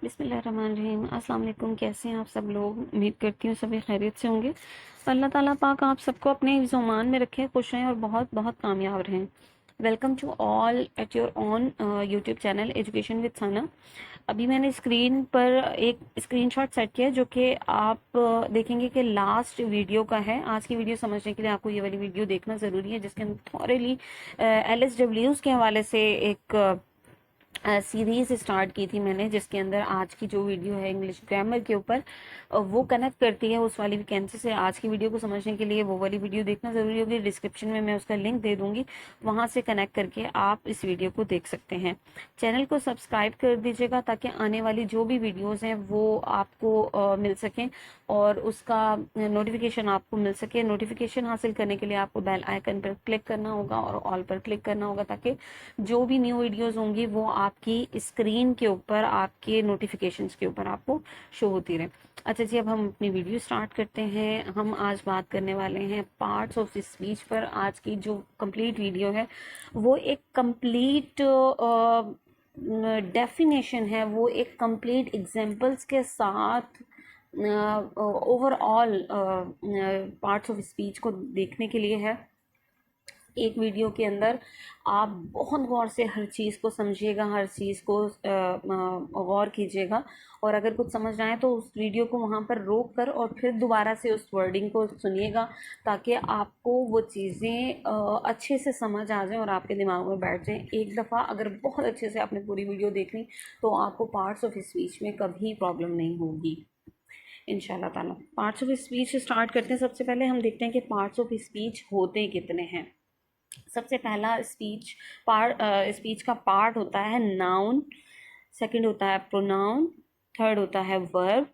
बिस्मिल्लाहिर्रहमानिर्रहीम। अस्सलाम वालेकुम। कैसे हैं आप सब लोग? उम्मीद करती हूँ सभी खैरियत से होंगे। अल्लाह ताला पाक आप सबको अपने ज़ुमान में रखें, खुश रहें और बहुत बहुत कामयाब रहें। Welcome to all at your on YouTube channel education with Sana. अभी मैंने स्क्रीन पर एक स्क्रीनशॉट सेट किया है जो कि आप देखेंगे कि लास्ट वीडियो का है। आज की वीडियो समझने के लिए आपको ये वाली वीडियो देखना ज़रूरी है, जिसके अंदर थॉरली LSWs के हवाले से एक सीरीज स्टार्ट की थी मैंने, जिसके अंदर आज की जो वीडियो है इंग्लिश ग्रामर के ऊपर वो कनेक्ट करती है उस वाली वैकेंसी से। आज की वीडियो को समझने के लिए वो वाली वीडियो देखना ज़रूरी होगी। डिस्क्रिप्शन में मैं उसका लिंक दे दूंगी, वहां से कनेक्ट करके आप इस वीडियो को देख सकते हैं। चैनल को सब्सक्राइब कर दीजिएगा ताकि आने वाली जो भी वीडियोज़ हैं वो आपको मिल सकें और उसका नोटिफिकेशन आपको मिल सके। नोटिफिकेशन हासिल करने के लिए आपको बेल आइकन पर क्लिक करना होगा और ऑल पर क्लिक करना होगा, ताकि जो भी न्यू वीडियोस होंगी वो आपकी स्क्रीन के ऊपर, आपके नोटिफिकेशंस के ऊपर आपको शो होती रहे। अच्छा जी, अब हम अपनी वीडियो स्टार्ट करते हैं। हम आज बात करने वाले हैं पार्ट्स ऑफ स्पीच पर। आज की जो कंप्लीट वीडियो है वो एक कंप्लीट डेफिनेशन है, वो एक कंप्लीट एग्जांपल्स के साथ ओवरऑल पार्ट्स ऑफ स्पीच को देखने के लिए है। एक वीडियो के अंदर आप बहुत गौर से हर चीज़ को समझिएगा, हर चीज़ को गौर कीजिएगा, और अगर कुछ समझ ना आए तो उस वीडियो को वहाँ पर रोक कर और फिर दोबारा से उस वर्डिंग को सुनिएगा, ताकि आपको वो चीज़ें अच्छे से समझ आ जाएं और आपके दिमाग में बैठ जाएं। एक दफ़ा अगर बहुत अच्छे से आपने पूरी वीडियो देख ली तो आपको पार्ट्स ऑफ स्पीच में कभी प्रॉब्लम नहीं होगी इंशाल्लाह ताला। पार्ट्स ऑफ स्पीच स्टार्ट करते हैं। सबसे पहले हम देखते हैं कि पार्ट्स ऑफ स्पीच होते कितने हैं। सबसे पहला स्पीच का पार्ट होता है नाउन, सेकंड होता है प्रोनाउन, थर्ड होता है वर्ब,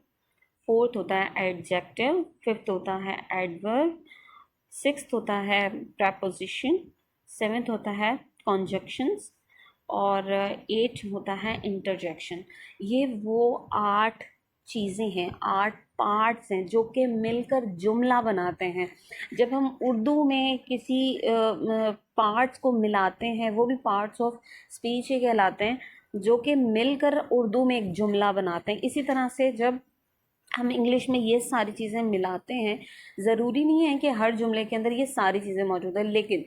फोर्थ होता है एडजेक्टिव, फिफ्थ होता है एडवर्ब, सिक्स्थ होता है प्रपोजिशन, सेवेंथ होता है कॉन्जक्शंस और एट होता है इंटरजेक्शन। ये वो 8 चीज़ें हैं, 8 पार्ट्स हैं जो कि मिलकर जुमला बनाते हैं। जब हम उर्दू में किसी पार्ट्स को मिलाते हैं, वो भी पार्ट्स ऑफ स्पीच ही कहलाते हैं, जो कि मिलकर उर्दू में एक जुमला बनाते हैं। इसी तरह से जब हम इंग्लिश में ये सारी चीज़ें मिलाते हैं, ज़रूरी नहीं है कि हर जुमले के अंदर ये सारी चीज़ें मौजूद है, लेकिन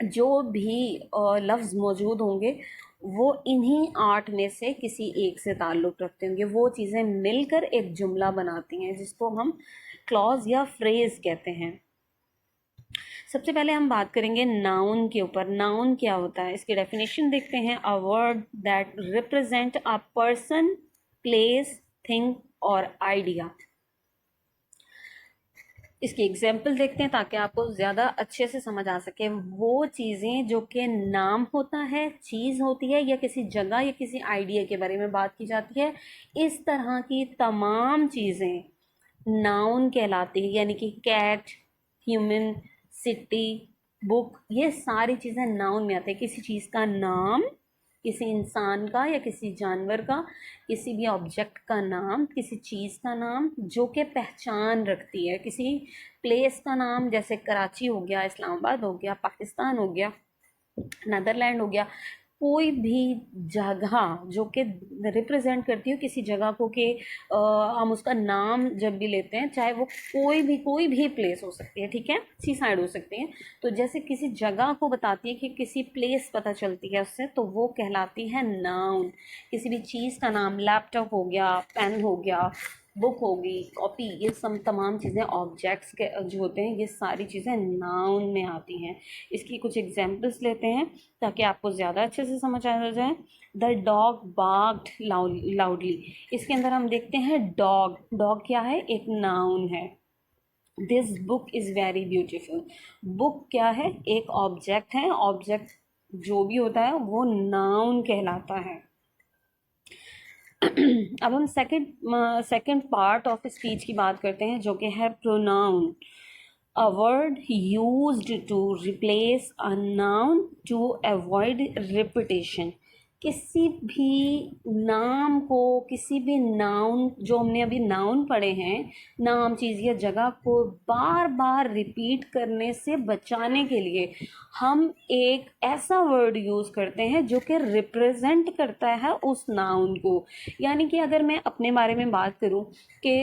जो भी लफ्ज़ मौजूद होंगे वो इन्हीं 8 में से किसी एक से ताल्लुक़ रखते होंगे। वो चीज़ें मिलकर एक जुमला बनाती हैं, जिसको हम क्लॉज या फ्रेज़ कहते हैं। सबसे पहले हम बात करेंगे नाउन के ऊपर। नाउन क्या होता है, इसकी डेफिनेशन देखते हैं। अ word that represent a person, place, thing और आइडिया। इसकी एग्जाम्पल देखते हैं ताकि आपको ज़्यादा अच्छे से समझ आ सके। वो चीज़ें जो कि नाम होता है, चीज़ होती है, या किसी जगह या किसी आइडिया के बारे में बात की जाती है, इस तरह की तमाम चीज़ें नाउन कहलाती है। यानी कि कैट, ह्यूमन, सिटी, बुक, ये सारी चीज़ें नाउन में आती है। किसी चीज़ का नाम, किसी इंसान का या किसी जानवर का, किसी भी ऑब्जेक्ट का नाम, किसी चीज़ का नाम जो कि पहचान रखती है, किसी प्लेस का नाम, जैसे कराची हो गया, इस्लामाबाद हो गया, पाकिस्तान हो गया, नदरलैंड हो गया। कोई भी जगह जो कि रिप्रेजेंट करती हो किसी जगह को, कि हम उसका नाम जब भी लेते हैं, चाहे वो कोई भी प्लेस हो सकती है, ठीक है, सी साइड हो सकती है, तो जैसे किसी जगह को बताती है कि किसी प्लेस पता चलती है उससे, तो वो कहलाती है नाउन। किसी भी चीज़ का नाम, लैपटॉप हो गया, पेन हो गया, बुक होगी, कॉपी, ये सब तमाम चीज़ें ऑब्जेक्ट्स के जो होते हैं, ये सारी चीज़ें नाउन में आती हैं। इसकी कुछ एग्जांपल्स लेते हैं ताकि आपको ज़्यादा अच्छे से समझ आ जाए। The dog barked loudly. इसके अंदर हम देखते हैं डॉग। डॉग क्या है? एक नाउन है। This book is very beautiful. Book क्या है? एक ऑब्जेक्ट है। ऑब्जेक्ट जो भी होता है वो नाउन कहलाता है। अब हम सेकंड पार्ट ऑफ स्पीच की बात करते हैं, जो कि है pronoun. A word used to replace a noun to avoid repetition. किसी भी नाम को, किसी भी नाउन, जो हमने अभी नाउन पढ़े हैं, नाम, चीज़ या जगह को बार बार रिपीट करने से बचाने के लिए हम एक ऐसा वर्ड यूज़ करते हैं जो कि रिप्रेजेंट करता है उस नाउन को। यानी कि अगर मैं अपने बारे में बात करूं कि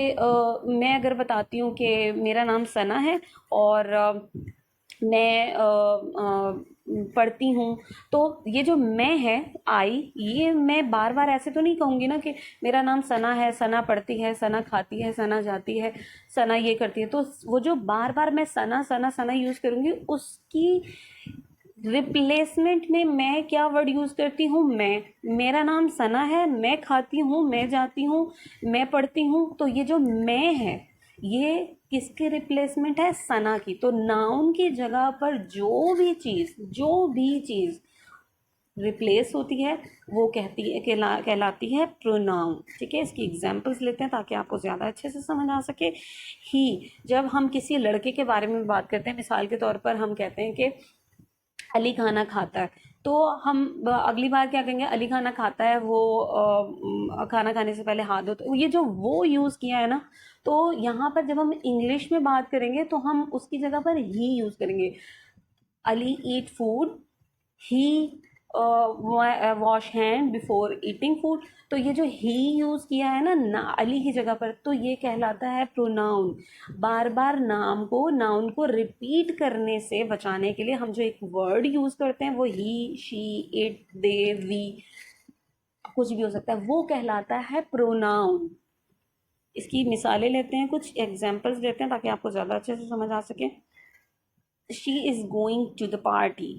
मैं अगर बताती हूँ कि मेरा नाम सना है और मैं पढ़ती हूँ, तो ये जो मैं है, आई, ये मैं बार बार ऐसे तो नहीं कहूँगी ना कि मेरा नाम सना है, सना पढ़ती है, सना खाती है, सना जाती है, सना ये करती है। तो वो जो बार बार मैं सना सना सना यूज़ करूँगी, उसकी रिप्लेसमेंट में मैं क्या वर्ड यूज़ करती हूँ? मैं। मेरा नाम सना है, मैं खाती हूँ, मैं जाती हूँ, मैं पढ़ती हूँ। तो ये जो मैं है, ये किसकी रिप्लेसमेंट है? सना की। तो नाउन की जगह पर जो भी चीज़ रिप्लेस होती है वो कहलाती है प्रोनाउन। ठीक है, इसकी एग्जांपल्स लेते हैं ताकि आपको ज़्यादा अच्छे से समझ आ सके। ही, जब हम किसी लड़के के बारे में बात करते हैं, मिसाल के तौर पर हम कहते हैं कि अली खाना खाता है, तो हम अगली बार क्या कहेंगे? अली खाना खाता है, वो खाना खाने से पहले हाथ धोते। ये जो वो यूज़ किया है ना, तो यहाँ पर जब हम इंग्लिश में बात करेंगे तो हम उसकी जगह पर ही यूज़ करेंगे। Ali eat food, he wash hand before eating food. तो ये जो ही यूज़ किया है ना अली की जगह पर, तो ये कहलाता है प्रोनाउन। बार बार नाउन को रिपीट करने से बचाने के लिए हम जो एक वर्ड यूज़ करते हैं, वो ही, शी, इट, दे, वी, कुछ भी हो सकता है, वो कहलाता है प्रोनाउन। इसकी मिसालें लेते हैं, कुछ एग्जाम्पल्स लेते हैं ताकि आपको ज़्यादा अच्छे से समझ आ सके। She is going to the party.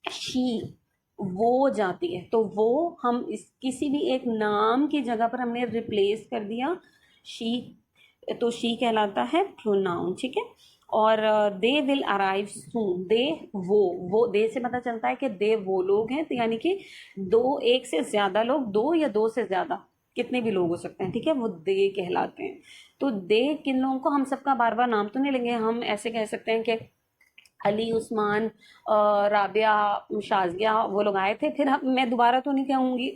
She, वो जाती है, तो वो हम इस किसी भी एक नाम की जगह पर हमने रिप्लेस कर दिया शी, तो शी कहलाता है प्रोनाउन। ठीक है, और दे विल अराइव सून। दे, वो दे से पता चलता है कि दे वो लोग हैं, तो यानी कि दो, एक से ज़्यादा लोग, दो या दो से ज़्यादा, कितने भी लोग हो सकते हैं। ठीक है, वो दे कहलाते हैं। तो दे किन लोगों को, हम सबका बार बार नाम तो नहीं लेंगे, हम ऐसे कह सकते हैं कि अली, उस्मान, राबिया, शाजिया, वो लोग आए थे। फिर मैं दोबारा तो नहीं कहूँगी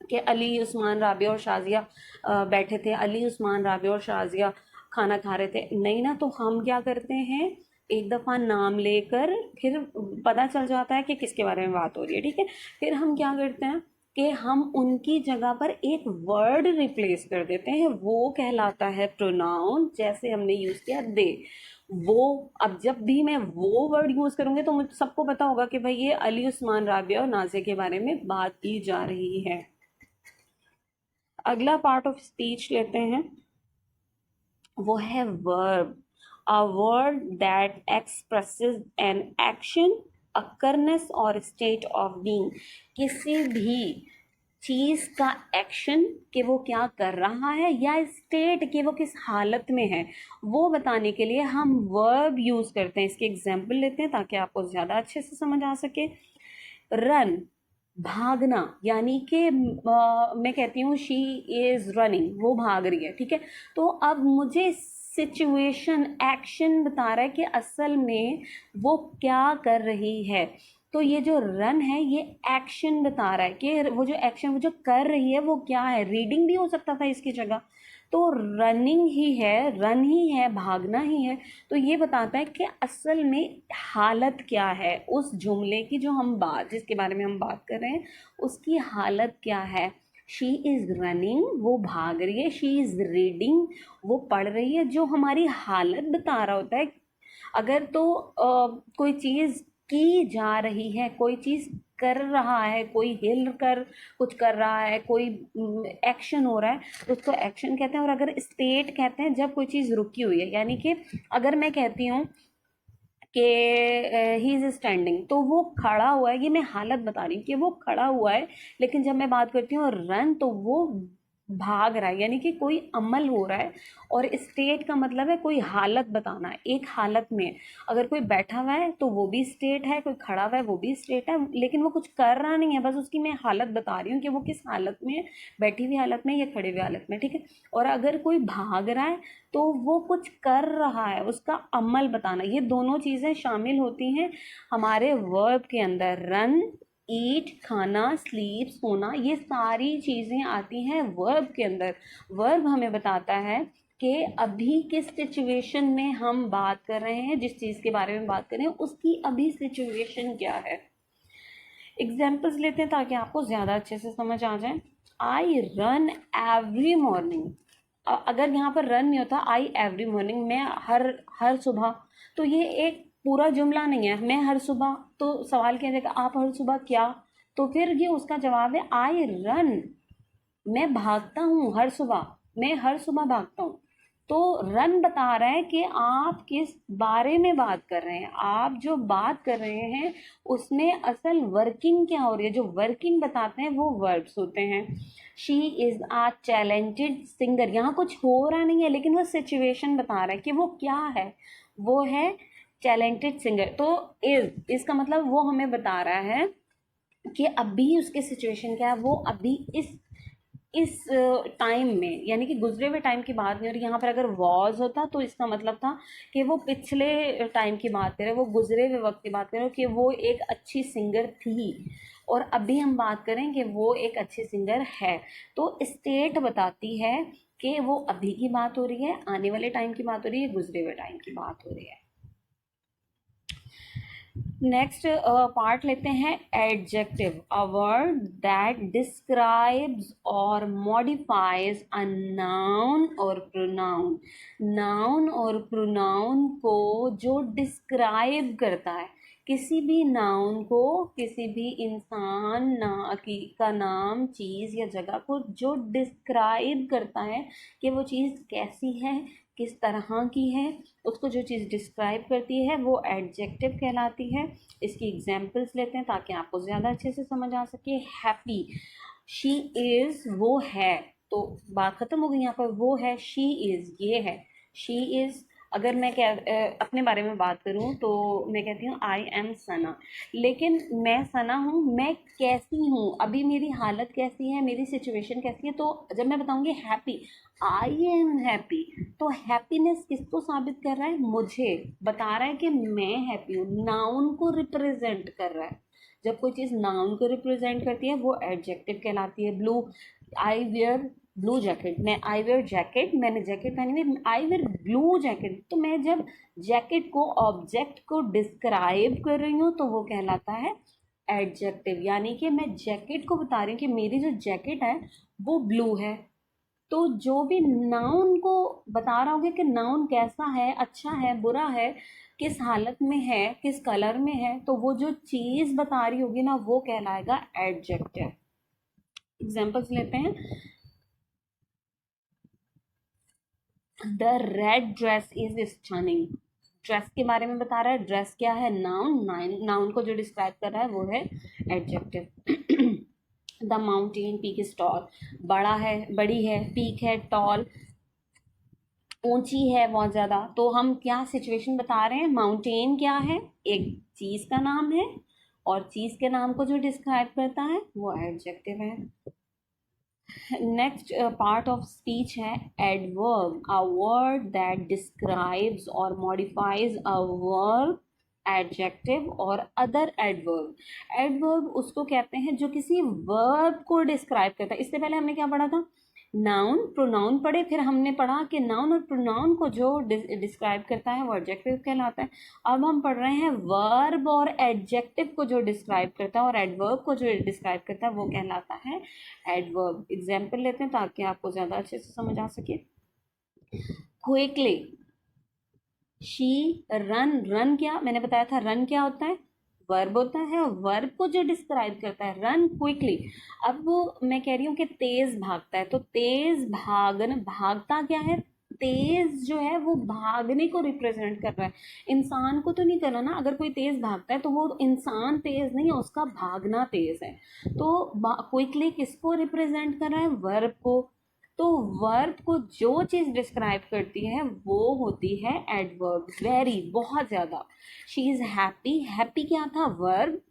कि अली, उस्मान, राबिया और शाजिया बैठे थे, अली, उस्मान, राबिया और शाजिया खाना खा रहे थे, नहीं ना। तो हम क्या करते हैं, एक दफ़ा नाम लेकर फिर पता चल जाता है कि किसके बारे में बात हो रही है। ठीक है, फिर हम क्या करते हैं कि हम उनकी जगह पर एक वर्ड रिप्लेस कर देते हैं, वो कहलाता है प्रोनाउन। जैसे हमने यूज़ किया दे, वो। अब जब भी मैं वो वर्ड यूज़ करूँगी तो मुझे सबको पता होगा कि भाई ये अली, उस्मान, राबिया और नाज़िया के बारे में बात की जा रही है। अगला पार्ट ऑफ स्पीच लेते हैं, वो है verb. A word that expresses an action, occurrence और स्टेट ऑफ बीइंग। किसी भी चीज़ का एक्शन कि वो क्या कर रहा है, या स्टेट कि वो किस हालत में है, वो बताने के लिए हम वर्ब यूज़ करते हैं। इसके एग्जाम्पल लेते हैं ताकि आपको ज़्यादा अच्छे से समझ आ सके। रन, भागना, यानी कि मैं कहती हूँ शी इज़ रनिंग, वो भाग रही है। ठीक है, तो अब मुझे सिचुएशन, एक्शन बता रहा है कि असल में वो क्या कर रही है। तो ये जो रन है, ये एक्शन बता रहा है कि वो जो एक्शन, वो जो कर रही है, वो क्या है। रीडिंग भी हो सकता था इसकी जगह, तो रनिंग ही है, रन ही है, भागना ही है। तो ये बताता है कि असल में हालत क्या है उस जुमले की, जो हम बात, जिसके बारे में हम बात कर रहे हैं, उसकी हालत क्या है। शी इज़ रनिंग, वो भाग रही है। शी इज़ रीडिंग, वो पढ़ रही है। जो हमारी हालत बता रहा होता है, अगर तो कोई चीज़ की जा रही है, कोई चीज़ कर रहा है, कोई हिल कर कुछ कर रहा है, कोई एक्शन हो रहा है, तो उसको एक्शन कहते हैं। और अगर स्टेट कहते हैं जब कोई चीज़ रुकी हुई है, यानी कि अगर मैं कहती हूँ कि ही इज़ स्टैंडिंग, तो वो खड़ा हुआ है, ये मैं हालत बता रही हूँ कि वो खड़ा हुआ है। लेकिन जब मैं बात करती हूँ रन, तो वो भाग रहा है, यानी कि कोई अमल हो रहा है। और स्टेट का मतलब है कोई हालत बताना है, एक हालत में। अगर कोई बैठा हुआ है तो वो भी स्टेट है, कोई खड़ा हुआ है वो भी स्टेट है, लेकिन वो कुछ कर रहा नहीं है, बस उसकी मैं हालत बता रही हूँ कि वो किस हालत में है, बैठी हुई हालत में या खड़े हुए हालत में। ठीक है, और अगर कोई भाग रहा है तो वो कुछ कर रहा है, उसका अमल बताना। ये दोनों चीज़ें शामिल होती हैं हमारे वर्ब के अंदर, रन ईट खाना, स्लीप सोना, ये सारी चीज़ें आती हैं वर्ब के अंदर। वर्ब हमें बताता है कि अभी किस सिचुएशन में हम बात कर रहे हैं, जिस चीज़ के बारे में बात कर रहे हैं उसकी अभी सिचुएशन क्या है। एग्जाम्पल्स लेते हैं ताकि आपको ज़्यादा अच्छे से समझ आ जाए। I run every morning. अगर यहाँ पर रन नहीं होता, आई एवरी मॉर्निंग, मैं हर हर सुबह, तो ये एक पूरा जुमला नहीं है। मैं हर सुबह, तो सवाल क्या देगा, आप हर सुबह क्या, तो फिर ये उसका जवाब है आई रन। मैं भागता हूँ हर सुबह, मैं हर सुबह भागता हूँ। तो रन बता रहा है कि आप किस बारे में बात कर रहे हैं, आप जो बात कर रहे हैं उसमें असल वर्किंग क्या हो रही है। जो वर्किंग बताते हैं वो वर्ब्स होते हैं। She is a talented singer, यहाँ कुछ हो रहा नहीं है लेकिन वो सिचुएशन बता रहा है कि वो क्या है, वो है टैलेंटेड सिंगर। तो इज, इसका मतलब वो हमें बता रहा है कि अभी उसके सिचुएशन क्या है, वो अभी इस टाइम में, यानी कि गुजरे हुए टाइम की बात नहीं हो रही। यहाँ पर अगर वॉज होता तो इसका मतलब था कि वो पिछले टाइम की बात करें, वो गुजरे हुए वक्त की बात करें कि वो एक अच्छी सिंगर थी। और अभी हम बात करें कि वो एक अच्छी सिंगर है। तो स्टेट बताती है कि वो अभी की बात हो रही है, आने वाले टाइम की बात हो रही है, गुजरे हुए टाइम की बात हो रही है। नेक्स्ट पार्ट लेते हैं adjective, a word that describes और मॉडिफाइज अ नाउन और प्रोनाउन। नाउन और प्रोनाउन को जो डिस्क्राइब करता है, किसी भी नाउन को, किसी भी इंसान का नाम, चीज़ या जगह को जो डिस्क्राइब करता है कि वो चीज़ कैसी है, किस तरह की है, उसको जो चीज़ डिस्क्राइब करती है वो एडजेक्टिव कहलाती है। इसकी एग्जाम्पल्स लेते हैं ताकि आपको ज़्यादा अच्छे से समझ आ सके। हैप्पी, शी इज़, वो है, तो बात ख़त्म हो गई यहाँ पर। वो है, शी इज़, ये है, शी इज़। अगर मैं अपने बारे में बात करूँ तो मैं कहती हूँ आई एम सना। लेकिन मैं सना हूँ, मैं कैसी हूँ, अभी मेरी हालत कैसी है, मेरी सिचुएशन कैसी है। तो जब मैं बताऊँगी हैप्पी, आई एम हैप्पी, तो हैप्पीनेस किसको साबित कर रहा है, मुझे बता रहा है कि मैं हैप्पी हूँ, नाउन को रिप्रेजेंट कर रहा है। जब कोई चीज़ नाउन को रिप्रेजेंट करती है वो एडजेक्टिव कहलाती है। Blue, I wear blue jacket, मैं आई वेयर जैकेट, मैंने जैकेट पहनी हुई, आई वेयर ब्लू जैकेट। तो मैं जब जैकेट को, ऑब्जेक्ट को डिस्क्राइब कर रही हूँ तो वो कहलाता है एडजेक्टिव। यानी कि मैं जैकेट को बता रही हूँ कि मेरी जो जैकेट है वो ब्लू है। तो जो भी नाउन को बता रहा होगा कि नाउन कैसा है, अच्छा है, बुरा है, किस हालत में है, किस कलर में है, तो वो जो चीज़ बता रही होगी ना वो कहलाएगा एडजेक्टिव। एग्जाम्पल्स लेते हैं। The red dress is stunning, dress के बारे में बता रहा है। ड्रेस क्या है, नाउन, नाउन को जो डिस्क्राइब कर रहा है वो है adjective. The mountain peak is tall, बड़ा है, बड़ी है, पीक है, टॉल, ऊंची है बहुत ज़्यादा। तो हम क्या सिचुएशन बता रहे हैं, माउंटेन क्या है, एक चीज़ का नाम है, और चीज़ के नाम को जो डिस्क्राइब करता है वो एडजेक्टिव है। नेक्स्ट पार्ट ऑफ स्पीच है adverb, a word that describes और मॉडिफाइज अ वर्ब, एडजेक्टिव और अदर एडवर्ब। एडवर्ब उसको कहते हैं जो किसी वर्ब को डिस्क्राइब करता है। इससे पहले हमने क्या पढ़ा था, नाउन प्रोनाउन पढ़े, फिर हमने पढ़ा कि नाउन और प्रोनाउन को जो डिस्क्राइब करता है वो एडजेक्टिव कहलाता है। अब हम पढ़ रहे हैं वर्ब और एडजेक्टिव को जो डिस्क्राइब करता है और एडवर्ब को जो डिस्क्राइब करता है वो कहलाता है एडवर्ब। एग्जाम्पल लेते हैं ताकि आपको ज़्यादा अच्छे से समझ आ सके। क्विकली, शी रन, रन क्या मैंने बताया था, रन क्या होता है, वर्ब होता है। वर्ब को जो डिस्क्राइब करता है, रन क्विकली। अब वो मैं कह रही हूँ कि तेज भागता है, तो तेज भागता क्या है, तेज जो है वो भागने को रिप्रेजेंट कर रहा है, इंसान को तो नहीं कर रहा ना। अगर कोई तेज भागता है तो वो इंसान तेज नहीं है, उसका भागना तेज है। तो क्विकली किसको रिप्रेजेंट कर रहा है, वर्ब को। तो वर्ब को जो चीज़ डिस्क्राइब करती है वो होती है एडवर्ब, वेरी, बहुत ज़्यादा। शी इज़ हैप्पी, हैप्पी क्या था, वर्ब,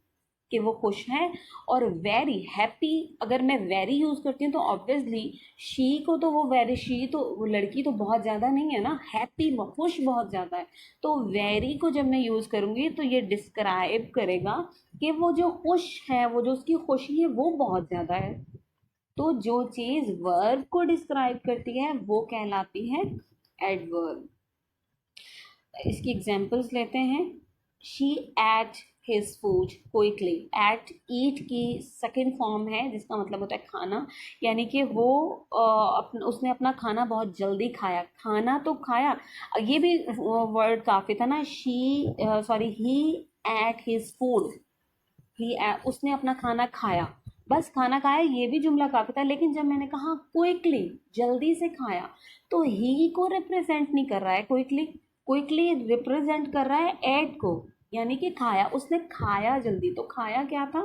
कि वो खुश हैं। और वेरी हैप्पी, अगर मैं वेरी यूज़ करती हूँ तो ऑब्वियसली शी को तो वो वेरी, शी तो वो लड़की तो बहुत ज़्यादा नहीं है ना, हैप्पी खुश बहुत ज़्यादा है। तो वेरी को जब मैं यूज़ करूँगी तो ये डिस्क्राइब करेगा कि वो जो खुश है, वो जो उसकी खुशी है वो बहुत ज़्यादा है। तो जो चीज़ वर्ब को डिस्क्राइब करती है वो कहलाती है एडवर्ब। इसकी एग्जांपल्स लेते हैं। She ate his food quickly. Ate eat की सेकेंड फॉर्म है जिसका मतलब होता है खाना, यानी कि वो उसने अपना खाना बहुत जल्दी खाया। खाना तो खाया, ये भी वर्ड काफ़ी था ना, she sorry he ate his food. He उसने अपना खाना खाया, बस खाना खाया, ये भी जुमला काफी था। लेकिन जब मैंने कहा क्विकली, जल्दी से खाया, तो ही को रिप्रेजेंट नहीं कर रहा है क्विकली, क्विकली रिप्रेजेंट कर रहा है एट को, यानी कि खाया, उसने खाया जल्दी। तो खाया क्या था,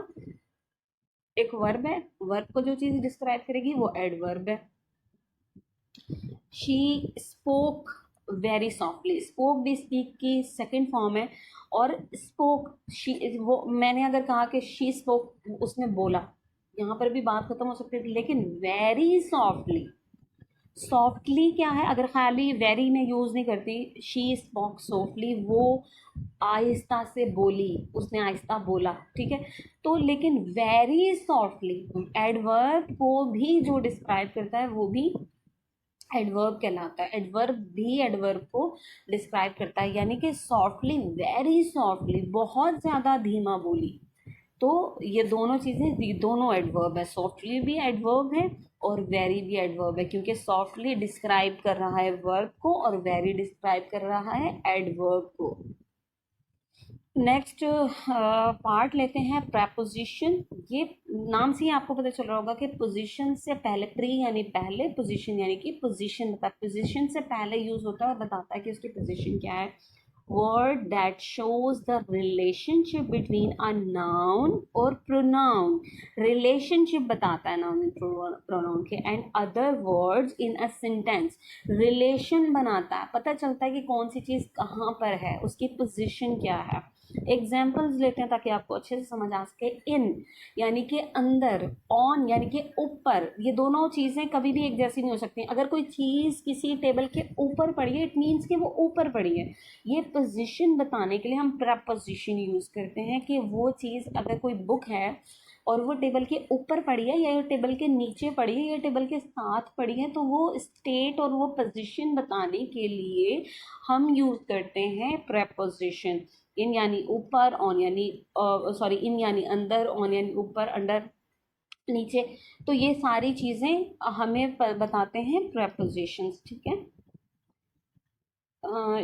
एक वर्ब है, वर्ब को जो चीज डिस्क्राइब करेगी वो एडवर्ब है। She spoke very softly. Spoke भी स्पीक की सेकेंड फॉर्म है। और स्पोक, शी, वो मैंने अगर कहा कि शी स्पोक, उसने बोला, यहाँ पर भी बात खत्म हो सकती थी, लेकिन वेरी सॉफ्टली। सॉफ्टली क्या है, अगर खाली वेरी में यूज नहीं करती, शी स्पोक सॉफ्टली, वो आहिस्ता से बोली, उसने आहिस्ता बोला, ठीक है। तो लेकिन वेरी सॉफ्टली एडवर्ब को भी जो डिस्क्राइब करता है वो भी एडवर्ब कहलाता है। एडवर्ब भी एडवर्ब को डिस्क्राइब करता है, यानी कि सॉफ्टली, वेरी सॉफ्टली, बहुत ज़्यादा धीमा बोली। तो ये दोनों चीज़ें, ये दोनों एडवर्ब है। सॉफ्टली भी एडवर्ब है और वेरी भी एडवर्ब है, क्योंकि सॉफ्टली डिस्क्राइब कर रहा है वर्ब को और वेरी डिस्क्राइब कर रहा है एडवर्ब को। नेक्स्ट पार्ट लेते हैं प्रपोजिशन। ये नाम से ही आपको पता चल रहा होगा कि पोजीशन से पहले, प्री यानी पहले, पोजीशन यानी कि पोजीशन, पोजीशन से पहले यूज होता है और बताता है कि उसकी पोजीशन क्या है। Word that shows the relationship between a noun और प्रोनाउन। रिलेशनशिप बताता है नाउन एंड प्रोनाउन के, and other words in a sentence. Relation बनाता है, पता चलता है कि कौन सी चीज़ कहाँ पर है, उसकी पोजीशन क्या है। एग्जाम्पल्स लेते हैं ताकि आपको अच्छे से समझ आ सके। इन यानी कि अंदर, ऑन यानी कि ऊपर, ये दोनों चीज़ें कभी भी एक जैसी नहीं हो सकती। अगर कोई चीज़ किसी टेबल के ऊपर पड़ी है, इट मीन्स कि वो ऊपर पड़ी है। ये पोजीशन बताने के लिए हम प्रपोजिशन यूज़ करते हैं कि वो चीज़, अगर कोई बुक है और वो टेबल के ऊपर पड़ी है या टेबल के नीचे पड़ी है या टेबल के साथ पड़ी है, तो वो स्टेट और वो पोजीशन बताने के लिए हम यूज़ करते हैं प्रपोजिशन। इन यानी ऊपर, ऑन यानी सॉरी, इन यानी अंदर, ऑन यानी ऊपर, अंडर नीचे। तो ये सारी चीज़ें हमें बताते हैं प्रपोजिशंस, ठीक है।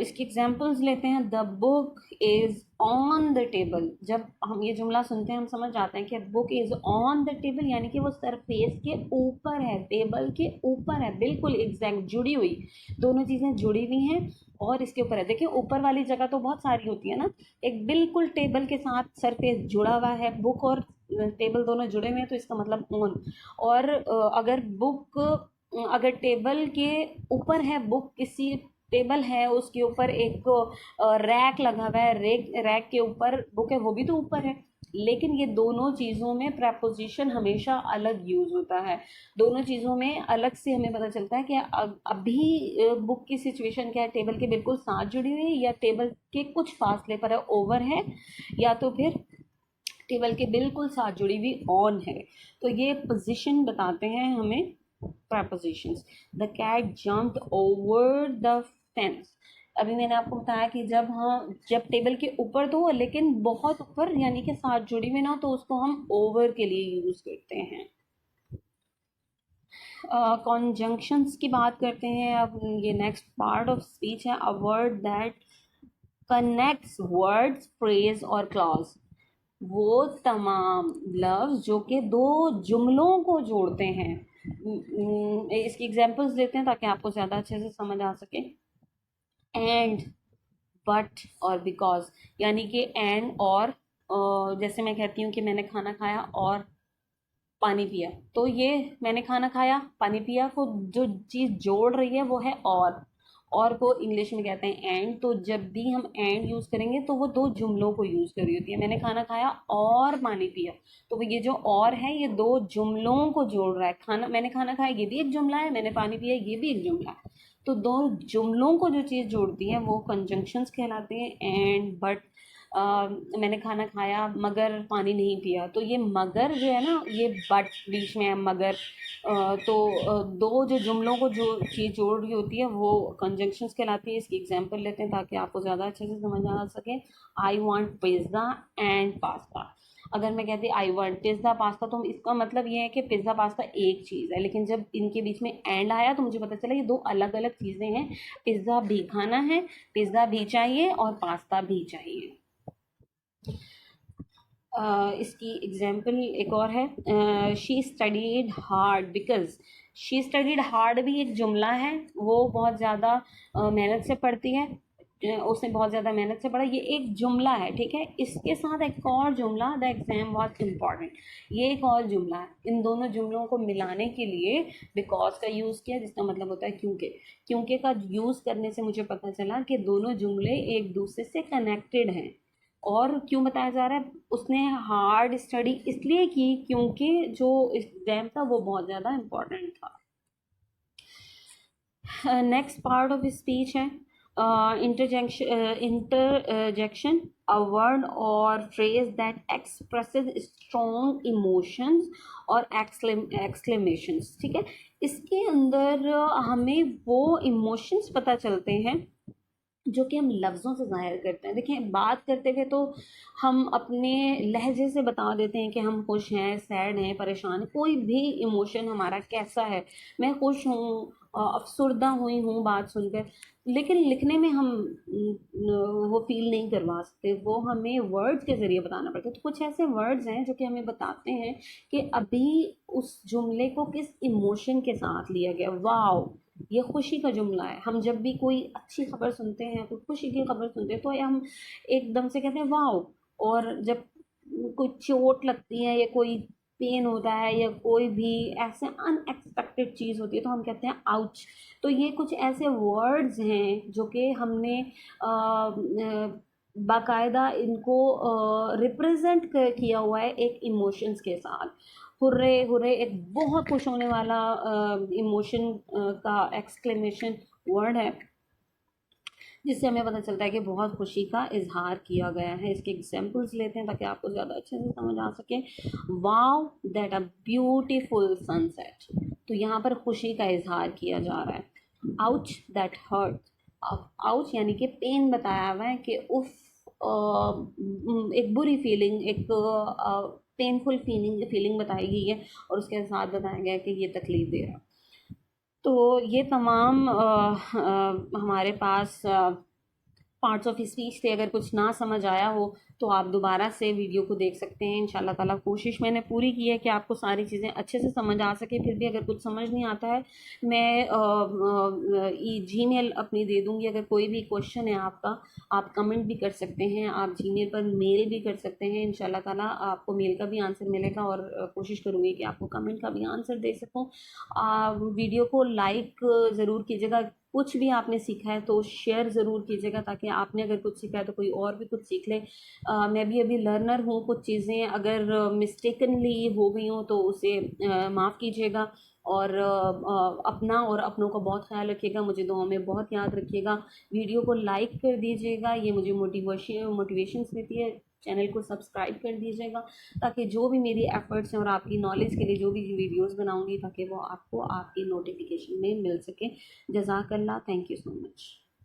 इसकी एग्जांपल्स लेते हैं। The book is on the table. जब हम ये जुमला सुनते हैं हम समझ जाते हैं कि book is on the table, यानी कि वो सरफेस के ऊपर है, टेबल के ऊपर है, बिल्कुल एग्जैक्ट जुड़ी हुई, दोनों चीज़ें जुड़ी हुई हैं और इसके ऊपर है। देखिए ऊपर वाली जगह तो बहुत सारी होती है ना, एक बिल्कुल टेबल के साथ सरफेस जुड़ा हुआ है, बुक और टेबल दोनों जुड़े हुए हैं, तो इसका मतलब ऑन। और अगर बुक, अगर टेबल के ऊपर है बुक, किसी टेबल है उसके ऊपर एक रैक लगा हुआ है, रैक के ऊपर बुक है, वो भी तो ऊपर है। लेकिन ये दोनों चीज़ों में प्रपोजिशन हमेशा अलग यूज होता है। दोनों चीज़ों में अलग से हमें पता चलता है कि अभी बुक की सिचुएशन क्या है, टेबल के बिल्कुल साथ जुड़ी हुई है या टेबल के कुछ फासले पर है, ओवर है, या तो फिर टेबल के बिल्कुल साथ जुड़ी हुई ऑन है। तो ये पोजीशन बताते हैं हमें prepositions. The cat jumped over the fence. अभी मैंने आपको बताया कि जब टेबल के ऊपर तो हो लेकिन बहुत ऊपर यानी कि साथ जुड़ी हुई ना हो, तो उसको हम ओवर के लिए यूज करते हैं। कॉन्जंक्शंस की बात करते हैं। अब ये नेक्स्ट पार्ट ऑफ स्पीच है। अ word that connects words, phrase और क्लॉज। वो तमाम लफ्ज जो कि दो जुमलों को जोड़ते हैं। इसकी एग्जांपल्स देते हैं ताकि आपको ज़्यादा अच्छे से समझ आ सके। एंड, बट और बिकॉज, यानी कि एंड और, जैसे मैं कहती हूँ कि मैंने खाना खाया और पानी पिया, तो ये मैंने खाना खाया पानी पिया को जो चीज़ जोड़ रही है वो है और को इंग्लिश में कहते हैं एंड। तो जब भी हम एंड यूज़ करेंगे तो वो दो जुमलों को यूज़ कर रही होती है। मैंने खाना खाया और पानी पिया, तो वो ये जो और है ये दो जुमलों को जोड़ रहा है। खाना, मैंने खाना खाया ये भी एक जुमला है, मैंने पानी पिया ये भी एक जुमला है। तो दो जुमलों को जो चीज़ जोड़ती है वो कंजंक्शंस कहलाते हैं। एंड, बट, मैंने खाना खाया मगर पानी नहीं पिया, तो ये मगर जो है ना, ये बट बीच में है मगर। दो जो जुमलों को जो चीज़ जोड़ रही होती है वो कंजंक्शंस कहलाती है। इसकी एग्जांपल लेते हैं ताकि आपको ज़्यादा अच्छे से समझ आ सके। I want pizza and pasta. अगर मैं कहती आई वांट पिज़्ज़ा पास्ता, तो इसका मतलब ये है कि पिज़्ज़ा पास्ता एक चीज़ है, लेकिन जब इनके बीच में एंड आया तो मुझे पता चला ये दो अलग अलग चीज़ें हैं। पिज़्ज़ा भी खाना है, पिज़्ज़ा भी चाहिए और पास्ता भी चाहिए। इसकी एग्जाम्पल एक और है, she studied hard because. She studied hard भी एक जुमला है, वो बहुत ज़्यादा मेहनत से पढ़ती है। उसने बहुत ज़्यादा मेहनत से पढ़ा, ये एक जुमला है, ठीक है। इसके साथ एक और जुमला, द एग्ज़ाम वॉज इम्पॉर्टेंट, ये एक और जुमला है। इन दोनों जुमलों को मिलाने के लिए बिकॉज का यूज़ किया, जिसका मतलब होता है क्योंकि। क्योंकि का यूज़ करने से मुझे पता चला कि दोनों जुमले एक दूसरे से कनेक्टेड हैं। और क्यों बताया जा रहा है, उसने हार्ड स्टडी इसलिए की क्योंकि जो एग्जाम था वो बहुत ज़्यादा इम्पोर्टेंट था। नेक्स्ट पार्ट ऑफ स्पीच है इंटरजेक्शन, अ वर्ड और phrase that expresses strong emotions और एक्सक्लेमेशंस, ठीक है। इसके अंदर हमें वो इमोशंस पता चलते हैं जो कि हम लफ्ज़ों से ज़ाहिर करते हैं। देखिए, बात करते हुए तो हम अपने लहजे से बता देते हैं कि हम खुश हैं, सैड हैं, परेशान हैं, कोई भी इमोशन हमारा कैसा है। मैं खुश हूँ, अफसुर्दा हुई हूँ बात सुनकर, लेकिन लिखने में हम वो फील नहीं करवा सकते, वो हमें वर्ड्स के ज़रिए बताना पड़ता है। तो कुछ ऐसे वर्ड्स हैं जो कि हमें बताते हैं कि अभी उस जुमले को किस इमोशन के साथ लिया गया। वाओ, ये खुशी का जुमला है। हम जब भी कोई अच्छी खबर सुनते हैं, कोई खुशी की खबर सुनते हैं, तो ये हम एकदम से कहते हैं वाओ। और जब कोई चोट लगती है या कोई पेन होता है या कोई भी ऐसे अनएक्सपेक्टेड चीज़ होती है तो हम कहते हैं आउच। तो ये कुछ ऐसे वर्ड्स हैं जो कि हमने बाकायदा इनको रिप्रेजेंट किया हुआ है एक इमोशंस के साथ। हुर्रे, हुर्रे एक बहुत खुश होने वाला इमोशन का एक्सक्लेमेशन वर्ड है, जिससे हमें पता चलता है कि बहुत खुशी का इजहार किया गया है। इसके एग्जाम्पल्स लेते हैं ताकि आपको ज़्यादा अच्छे से समझ आ सके। Wow that a beautiful sunset, तो यहाँ पर खुशी का इजहार किया जा रहा है। आउच दैट हर्ट, आउच यानी कि पेन बताया हुआ है कि उफ, एक बुरी फीलिंग, एक पेनफुल फीलिंग बताई गई है और उसके साथ बताया गया है कि ये तकलीफ दे रहा है। तो ये तमाम हमारे पास पार्ट्स ऑफ स्पीच थे। अगर कुछ ना समझ आया हो तो आप दोबारा से वीडियो को देख सकते हैं। इंशाल्लाह ताला कोशिश मैंने पूरी की है कि आपको सारी चीज़ें अच्छे से समझ आ सके। फिर भी अगर कुछ समझ नहीं आता है, मैं जीमेल अपनी दे दूँगी। अगर कोई भी क्वेश्चन है आपका, आप कमेंट भी कर सकते हैं, आप जीमेल पर मेल भी कर सकते हैं। इंशाल्लाह ताला आपको मेल का भी आंसर मिलेगा और कोशिश करूँगी कि आपको कमेंट का भी आंसर दे सकूँ। वीडियो को लाइक ज़रूर कीजिएगा। कुछ भी आपने सीखा है तो शेयर ज़रूर कीजिएगा, ताकि आपने अगर कुछ सीखा है तो कोई और भी कुछ सीख ले। मैं भी अभी लर्नर हूँ, कुछ चीज़ें अगर मिस्टेकनली हो गई हों तो उसे माफ़ कीजिएगा। और अपना और अपनों का बहुत ख्याल रखिएगा, मुझे दुआओं में बहुत याद रखिएगा। वीडियो को लाइक कर दीजिएगा, ये मुझे मोटिवेशंस देती है। चैनल को सब्सक्राइब कर दीजिएगा ताकि जो भी मेरी एफर्ट्स हैं और आपकी नॉलेज के लिए जो भी वीडियोस बनाऊंगी ताकि वो आपको आपकी नोटिफिकेशन में मिल सके। जज़ाकल्लाह, थैंक यू सो मच।